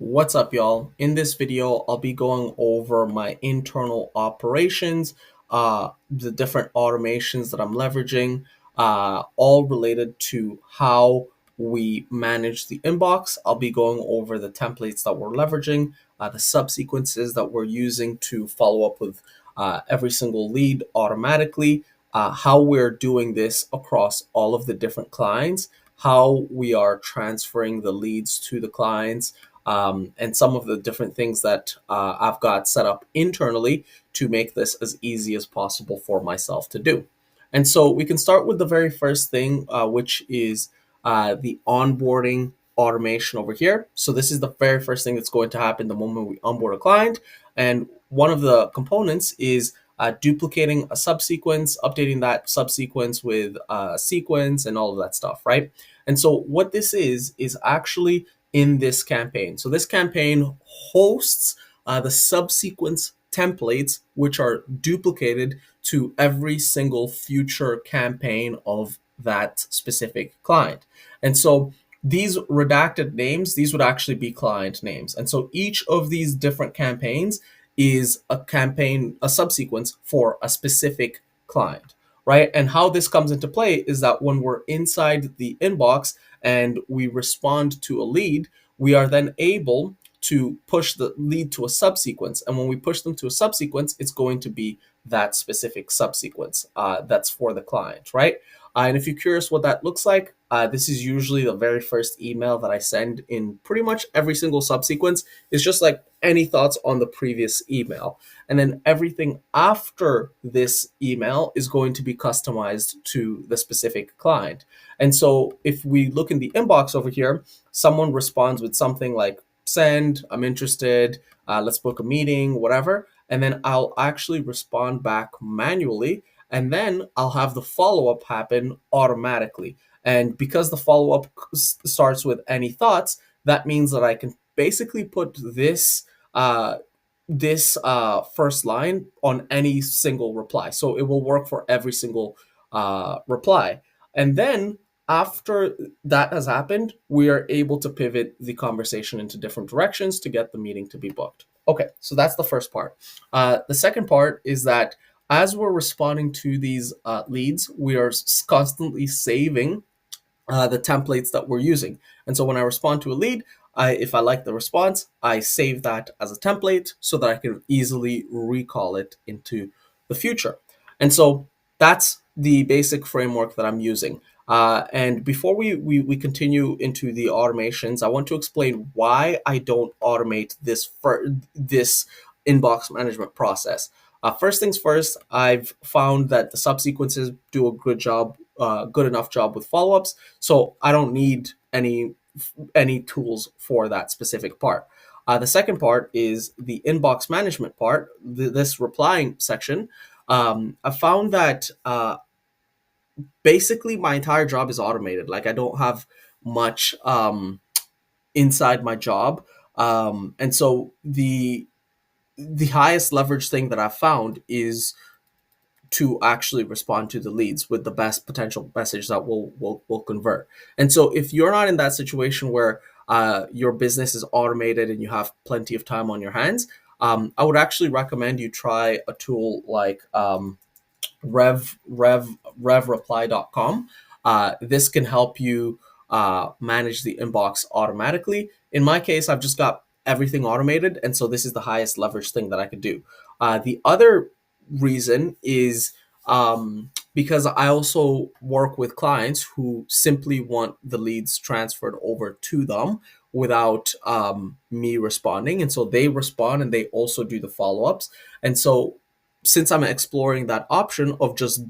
What's up, y'all? In this video, I'll be going over my internal operations, the different automations that I'm leveraging, all related to how we manage the inbox. I'll be going over the templates that we're leveraging, the subsequences that we're using to follow up with every single lead automatically, how we're doing this across all of the different clients, how we are transferring the leads to the clients, and some of the different things that I've got set up internally to make this as easy as possible for myself to do. And so we can start with the very first thing, which is the onboarding automation over here. So this is the very first thing that's going to happen the moment we onboard a client. And one of the components is duplicating a subsequence, updating that subsequence with a sequence and all of that stuff, right? And so what this is actually in this campaign. So this campaign hosts the subsequence templates, which are duplicated to every single future campaign of that specific client. And so these redacted names, these would actually be client names. And so each of these different campaigns is a campaign, a subsequence for a specific client, right? And how this comes into play is that when we're inside the inbox and we respond to a lead, we are then able to push the lead to a subsequence. And when we push them to a subsequence, it's going to be that specific subsequence that's for the client, right? And if you're curious what that looks like, this is usually the very first email that I send in pretty much every single subsequence. It's just like any thoughts on the previous email. And then everything after this email is going to be customized to the specific client. And so if we look in the inbox over here, someone responds with something like, send, I'm interested, let's book a meeting, whatever. And then I'll actually respond back manually. And then I'll have the follow up happen automatically. And because the follow up starts with any thoughts, that means that I can basically put this first line on any single reply. So it will work for every single reply. And then after that has happened, we are able to pivot the conversation into different directions to get the meeting to be booked. Okay, so that's the first part. The second part is that as we're responding to these leads, we are constantly saving the templates that we're using. And so when I respond to a lead, if I like the response, I save that as a template so that I can easily recall it into the future. And so that's the basic framework that I'm using. And before we continue into the automations, I want to explain why I don't automate this inbox management process. First things first, I've found that the subsequences do a good enough job with follow-ups, so I don't need any tools for that specific part. The second part is the inbox management part, this replying section. I found that basically my entire job is automated. Like I don't have much inside my job, and so the highest leverage thing that I've found is to actually respond to the leads with the best potential message that will convert. And so if you're not in that situation where your business is automated and you have plenty of time on your hands, I would actually recommend you try a tool like revreply.com. This can help you manage the inbox automatically. In my case, I've just got everything automated, and so this is the highest leverage thing that I could do. The other reason is because I also work with clients who simply want the leads transferred over to them without me responding. And so they respond and they also do the follow ups. And so since I'm exploring that option of just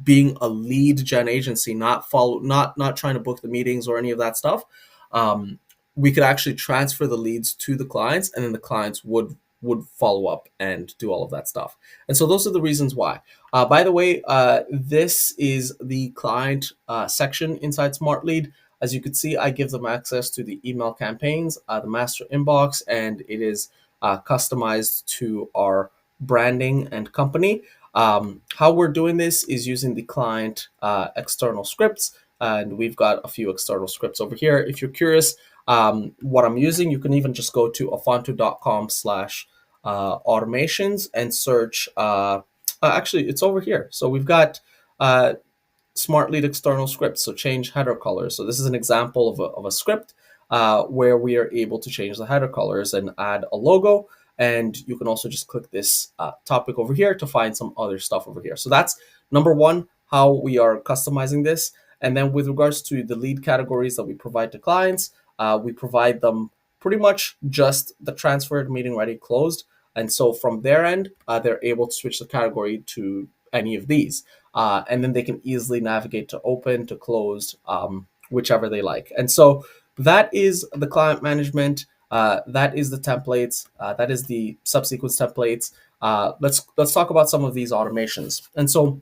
being a lead gen agency, not trying to book the meetings or any of that stuff, we could actually transfer the leads to the clients, and then the clients would follow up and do all of that stuff. And so those are the reasons why. By the way, this is the client section inside Smart Lead. As you can see, I give them access to the email campaigns, the master inbox, and it is customized to our branding and company. How we're doing this is using the client external scripts, and we've got a few external scripts over here. If you're curious, what I'm using, you can even just go to afonto.com/automations and search. Actually, it's over here. So we've got smart lead external scripts. So change header colors. So this is an example of a script where we are able to change the header colors and add a logo. And you can also just click this topic over here to find some other stuff over here. So that's number one, how we are customizing this. And then with regards to the lead categories that we provide to clients, we provide them pretty much just the transferred, meeting ready, closed. And so from their end, they're able to switch the category to any of these. And then they can easily navigate to open, to closed, whichever they like. And so that is the client management. That is the templates. That is the subsequence templates. Let's talk about some of these automations. And so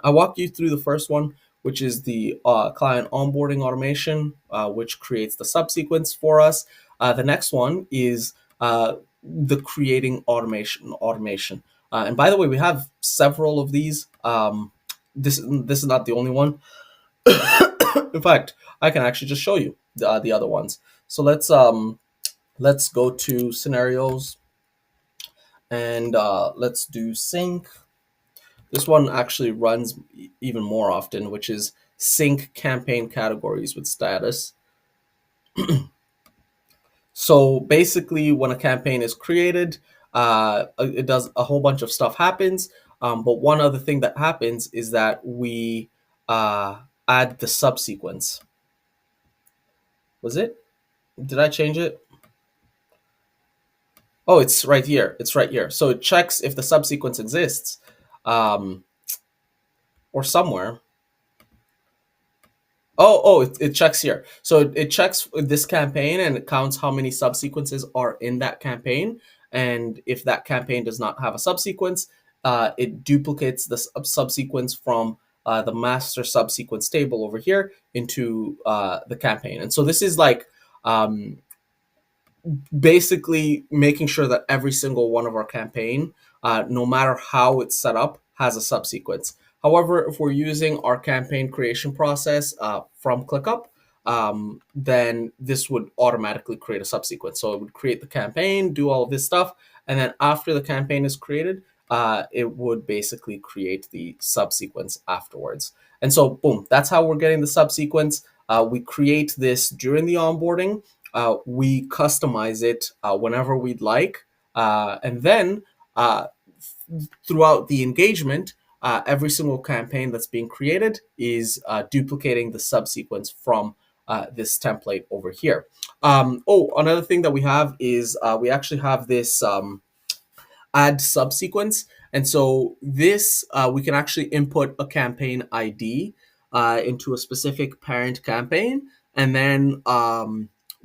I walk you through the first one, which is the client onboarding automation, which creates the subsequence for us. The next one is the creating automation. And by the way, we have several of these. This is not the only one. In fact, I can actually just show you the other ones. So let's go to scenarios and let's do sync. This one actually runs even more often, which is sync campaign categories with status. So basically, when a campaign is created, it does a whole bunch of stuff happens. But one other thing that happens is that we add the subsequence. Was it? Did I change it? Oh, it's right here. It's right here. So it checks if the subsequence exists or somewhere. It checks here. So it checks this campaign and it counts how many subsequences are in that campaign. And if that campaign does not have a subsequence, it duplicates the subsequence from the master subsequence table over here into the campaign. And so this is like basically making sure that every single one of our campaign, no matter how it's set up, has a subsequence. However, if we're using our campaign creation process from ClickUp, then this would automatically create a subsequence. So it would create the campaign, do all of this stuff, and then after the campaign is created, it would basically create the subsequence afterwards. And so, boom, that's how we're getting the subsequence. We create this during the onboarding. We customize it whenever we'd like. And then throughout the engagement, every single campaign that's being created is duplicating the subsequence from this template over here. Another thing that we have is we actually have this add subsequence. And so this, we can actually input a campaign ID into a specific parent campaign. And then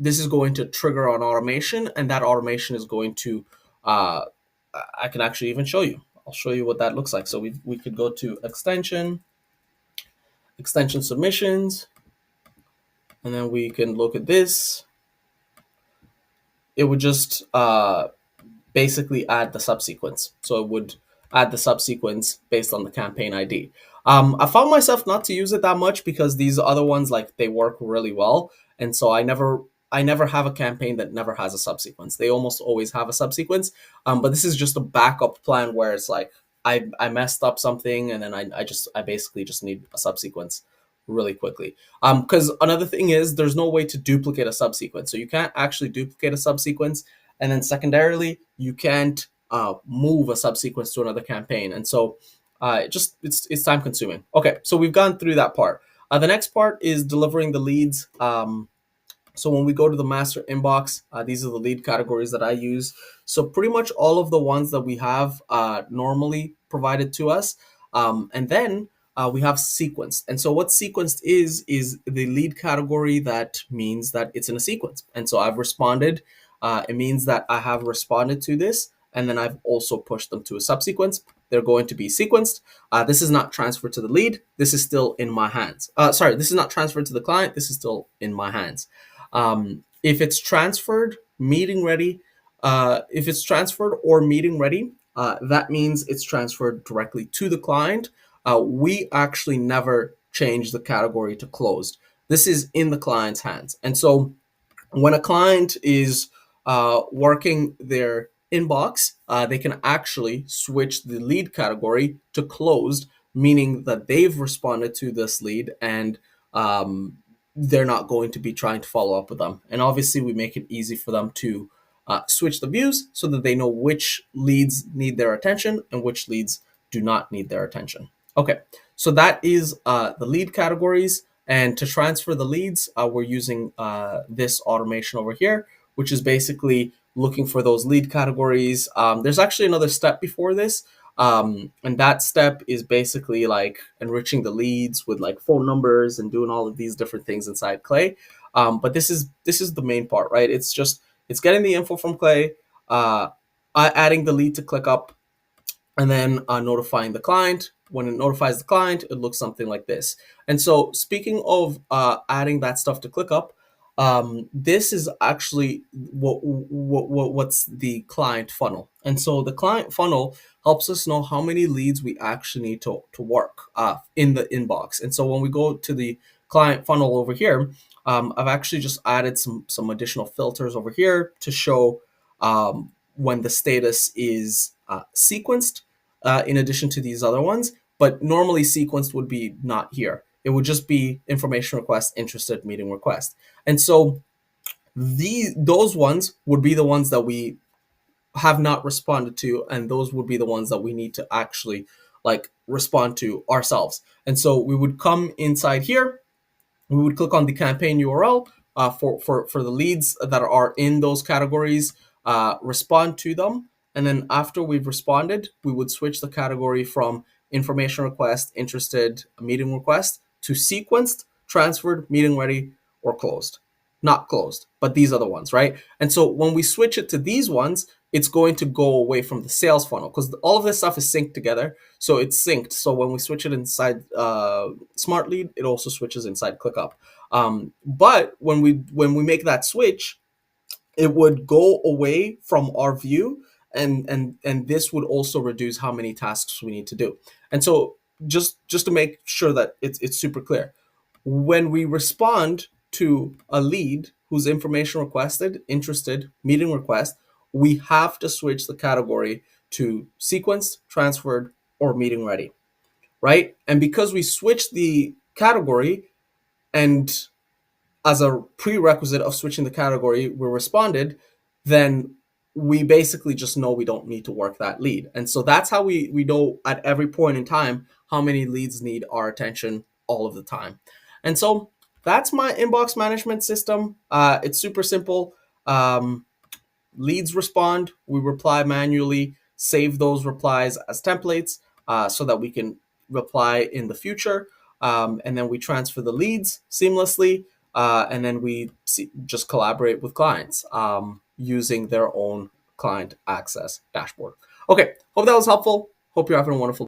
this is going to trigger an automation, and that automation is going to, I can actually even show you. I'll show you what that looks like. So we could go to extension submissions, and then we can look at this. It would just basically add the subsequence. So it would add the subsequence based on the campaign ID. I found myself not to use it that much because these other ones, like, they work really well. And so I never have a campaign that never has a subsequence. They almost always have a subsequence. But this is just a backup plan where it's like, I messed up something and then I basically just need a subsequence really quickly. Because another thing is there's no way to duplicate a subsequence. So you can't actually duplicate a subsequence. And then secondarily, you can't move a subsequence to another campaign. And so it's time consuming. Okay, so we've gone through that part. The next part is delivering the leads. So when we go to the master inbox, these are the lead categories that I use. So pretty much all of the ones that we have normally provided to us. And then we have sequenced. And so what sequenced is the lead category that means that it's in a sequence. And so I've responded. It means that I have responded to this, and then I've also pushed them to a subsequence. They're going to be sequenced. This is not transferred to the lead. This is still in my hands. This is not transferred to the client. This is still in my hands. If it's transferred, meeting ready, if it's transferred or meeting ready, that means it's transferred directly to the client. We actually never change the category to closed. This is in the client's hands. And so When a client is working their inbox, they can actually switch the lead category to closed, meaning that they've responded to this lead and um, they're not going to be trying to follow up with them. And obviously, we make it easy for them to switch the views so that they know which leads need their attention and which leads do not need their attention. Okay, so that is the lead categories. And to transfer the leads, we're using this automation over here, which is basically looking for those lead categories. There's actually another step before this. And that step is basically like enriching the leads with like phone numbers and doing all of these different things inside Clay. But this is the main part, right? It's getting the info from Clay, uh, adding the lead to ClickUp, and then notifying the client. When it notifies the client, it looks something like this. And so, speaking of adding that stuff to ClickUp, this is actually what's the client funnel. And so, the client funnel helps us know how many leads we actually need to work in the inbox. And so, when we go to the client funnel over here, I've actually just added some additional filters over here to show when the status is sequenced in addition to these other ones. But normally sequenced would be not here. It would just be information request, interested, meeting request. And so those ones would be the ones that we have not responded to, and those would be the ones that we need to actually like respond to ourselves. And so we would come inside here, we would click on the campaign URL for the leads that are in those categories, respond to them. And then after we've responded, we would switch the category from information request, interested, meeting request to sequenced, transferred, meeting ready, or closed. Not closed, but these are the ones, right? And so when we switch it to these ones, it's going to go away from the sales funnel because all of this stuff is synced together. So it's synced. So when we switch it inside Smart Lead, it also switches inside ClickUp. But when we make that switch, it would go away from our view, and this would also reduce how many tasks we need to do. And so just to make sure that it's super clear, when we respond to a lead whose information requested, interested, meeting request, we have to switch the category to sequenced, transferred, or meeting ready, right? And because we switched the category, and as a prerequisite of switching the category, we responded, then we basically just know we don't need to work that lead. And so that's how we know at every point in time how many leads need our attention all of the time. And so that's my inbox management system. It's super simple. Leads respond, we reply manually, save those replies as templates so that we can reply in the future. And then we transfer the leads seamlessly. And then we just collaborate with clients using their own client access dashboard. Okay, hope that was helpful. Hope you're having a wonderful